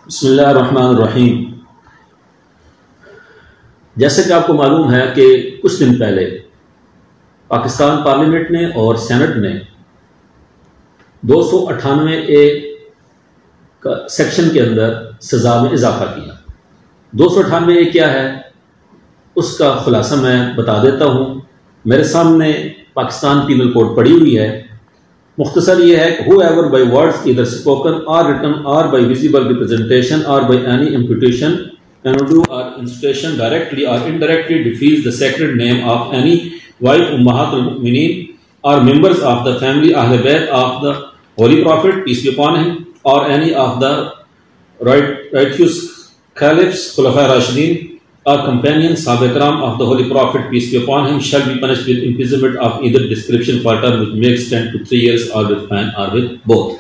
بسم اللہ الرحمن الرحیم۔ جیسے کہ آپ کو معلوم ہے کہ کچھ دن پہلے پاکستان پارلیمنٹ نے اور سینٹ نے 298A سیکشن کے اندر سزا میں اضافہ کیا۔ 298A کیا ہے اس کا خلاصہ میں بتا دیتا ہوں۔ میرے سامنے پاکستان پینل کوڈ پڑی ہوئی ہے۔ مختصر یہ ہے کہ whoever by words either spoken or written or by visible representation or by any imputation, undue or incitation directly or indirectly defies the sacred name of any wife Ummahatul Mu'mineen or members of the family Ahl Bayt of the Holy Prophet, peace be upon him, or any of the righteous caliphs, Khulafa Rashidin, or companions, Sahaba Ikram of the Holy Prophet, peace be upon him, shall be punished with imprisonment of either description for term which may extend to 3 years or with fine or with both۔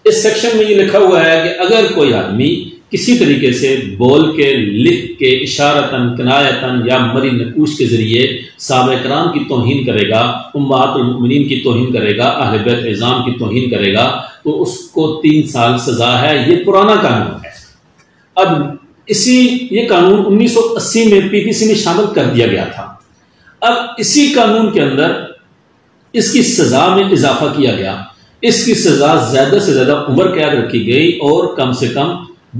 اس section میں یہ لکھا ہوا ہے کہ اگر کوئی آدمی کسی طریقے سے بول کے، لکھ کے، اشارتاً، کنایتاً یا مری نقوش کے ذریعے صحابہ کرام کی توہین کرے گا، امہات المؤمنین کی توہین کرے گا، اہل بیت اعظام کی توہین کرے گا، تو اس کو 3 سال سزا ہے۔ یہ پرانا قانون ہے۔ اب یہ قانون 1980 میں PPC میں شامل کر دیا گیا تھا۔ اب اسی قانون کے اندر اس کی سزا میں اضافہ کیا گیا۔ اس کی سزا زیادہ سے زیادہ عمر قید رکھی گئی اور کم سے کم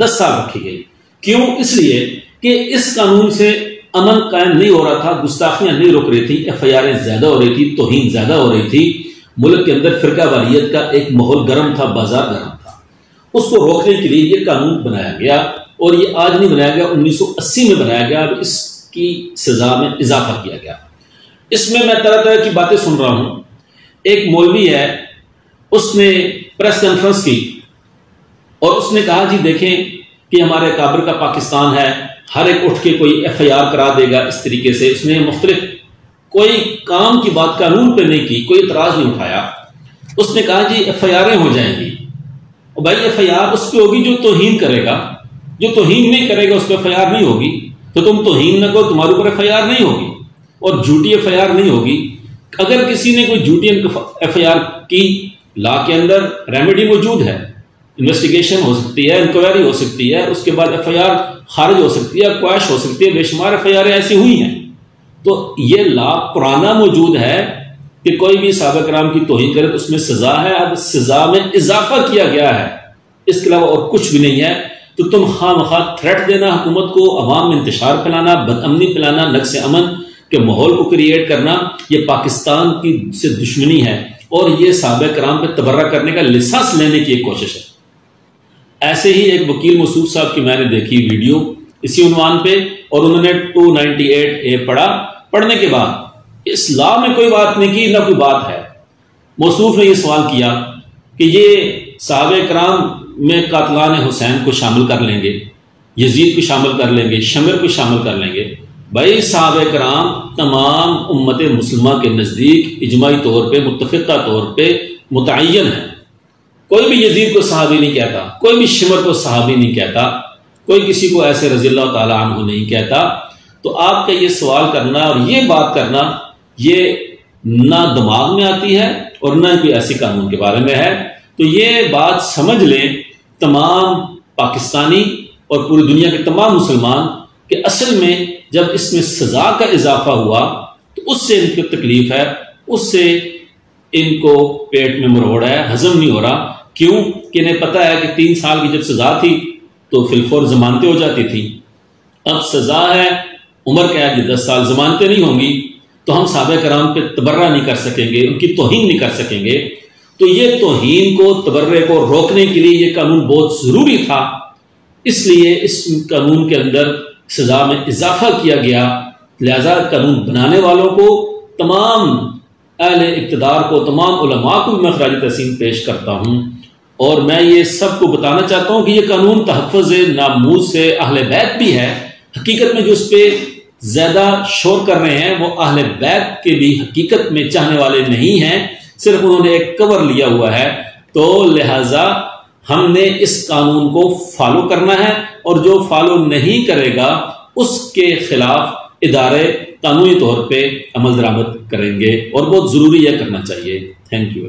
10 سال رکھی گئی۔ کیوں؟ اس لیے کہ اس قانون سے امن قائم نہیں ہو رہا تھا، گستاخیاں نہیں رک رہی تھی، FIR زیادہ ہو رہی تھی، توہین زیادہ ہو رہی تھی، ملک کے اندر فرقہ واریت کا ایک ماحول گرم تھا، بازار گرم تھا۔ اس کو روکنے کے لیے یہ قانون بنایا گیا، اور یہ آج نہیں بنایا گیا، 1980 میں بنایا گیا۔ اب اس کی سزا میں اضافہ کیا گیا۔ اس میں طرح طرح کی باتیں سن رہا ہوں۔ ایک مولوی ہے، اس نے پریس کانفرنس کی اور اس نے کہا جی دیکھیں کہ ہمارے کابر کا پاکستان ہے، ہر ایک اٹھ کے کوئی FIR کرا دے گا اس طریقے سے۔ اس نے مختلف کوئی کام کی بات قانون پہ نہیں کی، کوئی اعتراض نہیں اٹھایا۔ اس نے کہا جی FIR ہو جائیں گی، اور بھائی FIR اس پہ ہوگی جو توہین کرے گا، جو توہین نہیں کرے گا اس پہ FIR نہیں ہوگی۔ تو تم توہین نہ کرو، تمہارے اوپر FIR نہیں ہوگی، اور جھوٹی FIR نہیں ہوگی۔ اگر کسی نے کوئی جھوٹی FIR کی، لا کے اندر ریمیڈی موجود ہے، انویسٹیگیشن ہو سکتی ہے، انکوائری ہو سکتی ہے، اس کے بعد FIR خارج ہو سکتی ہے، کوائش ہو سکتی ہے، بے شمار FIR ایسی ہوئی ہیں۔ تو یہ لا پرانا موجود ہے کہ کوئی بھی صحابہ کرام کی توہین کرے تو اس میں سزا ہے۔ اب سزا میں اضافہ کیا گیا ہے، اس کے علاوہ اور کچھ بھی نہیں ہے۔ تو تم خواہ مخواہ تھریٹ دینا حکومت کو، عوام میں انتشار پھیلانا، بد امنی پھیلانا، نقص امن کے ماحول کو کریٹ کرنا، یہ پاکستان کی سے دشمنی ہے، اور یہ صحابہ کرام پہ تبرہ کرنے کا لسانس لینے کی ایک کوشش ہے۔ ایسے ہی ایک وکیل مسعود صاحب کی میں نے دیکھی ویڈیو اسی عنوان پہ، اور انہوں نے 298A پڑھا۔ پڑھنے کے بعد اس لا میں کوئی بات نہیں کی، نہ کوئی بات ہے۔ موصوف نے یہ سوال کیا کہ یہ صحابہ کرام میں قاتلان حسین کو شامل کر لیں گے، یزید کو شامل کر لیں گے، شمر کو شامل کر لیں گے۔ بھائی صحابہ کرام تمام امت مسلمہ کے نزدیک اجماعی طور پہ، متفقہ طور پہ متعین ہے۔ کوئی بھی یزید کو صحابی نہیں کہتا، کوئی بھی شمر کو صحابی نہیں کہتا، کوئی کسی کو ایسے رضی اللہ تعالیٰ عنہ نہیں کہتا۔ تو آپ کا یہ سوال کرنا اور یہ بات کرنا، یہ نہ دماغ میں آتی ہے اور نہ کوئی ایسی قانون کے بارے میں ہے۔ تو یہ بات سمجھ لیں تمام پاکستانی اور پوری دنیا کے تمام مسلمان کہ اصل میں جب اس میں سزا کا اضافہ ہوا تو اس سے ان کی تکلیف ہے، اس سے ان کو پیٹ میں مروڑ ہے، ہضم نہیں ہو رہا۔ کیوں کہ انہیں پتہ ہے کہ 3 سال کی جب سزا تھی تو فی الفور ضمانتیں ہو جاتی تھی، اب سزا ہے عمر قید 10 سال، ضمانتیں نہیں ہوں گی، تو ہم صحابہ کرام پہ تبرہ نہیں کر سکیں گے، ان کی توہین نہیں کر سکیں گے۔ تو یہ توہین کو، تبرے کو روکنے کے لیے یہ قانون بہت ضروری تھا، اس لیے اس قانون کے اندر سزا میں اضافہ کیا گیا۔ لہذا قانون بنانے والوں کو، تمام اہل اقتدار کو، تمام علماء کو میں خراج تحسین پیش کرتا ہوں، اور میں یہ سب کو بتانا چاہتا ہوں کہ یہ قانون تحفظ ناموس سے اہل بیت بھی ہے۔ حقیقت میں جو اس پہ زیادہ شور کر رہے ہیں وہ اہل بیت کے بھی حقیقت میں چاہنے والے نہیں ہیں، صرف انہوں نے ایک کور لیا ہوا ہے۔ تو لہٰذا ہم نے اس قانون کو فالو کرنا ہے، اور جو فالو نہیں کرے گا اس کے خلاف ادارے قانونی طور پہ عمل درآمد کریں گے، اور بہت ضروری ہے، کرنا چاہیے۔ Thank you.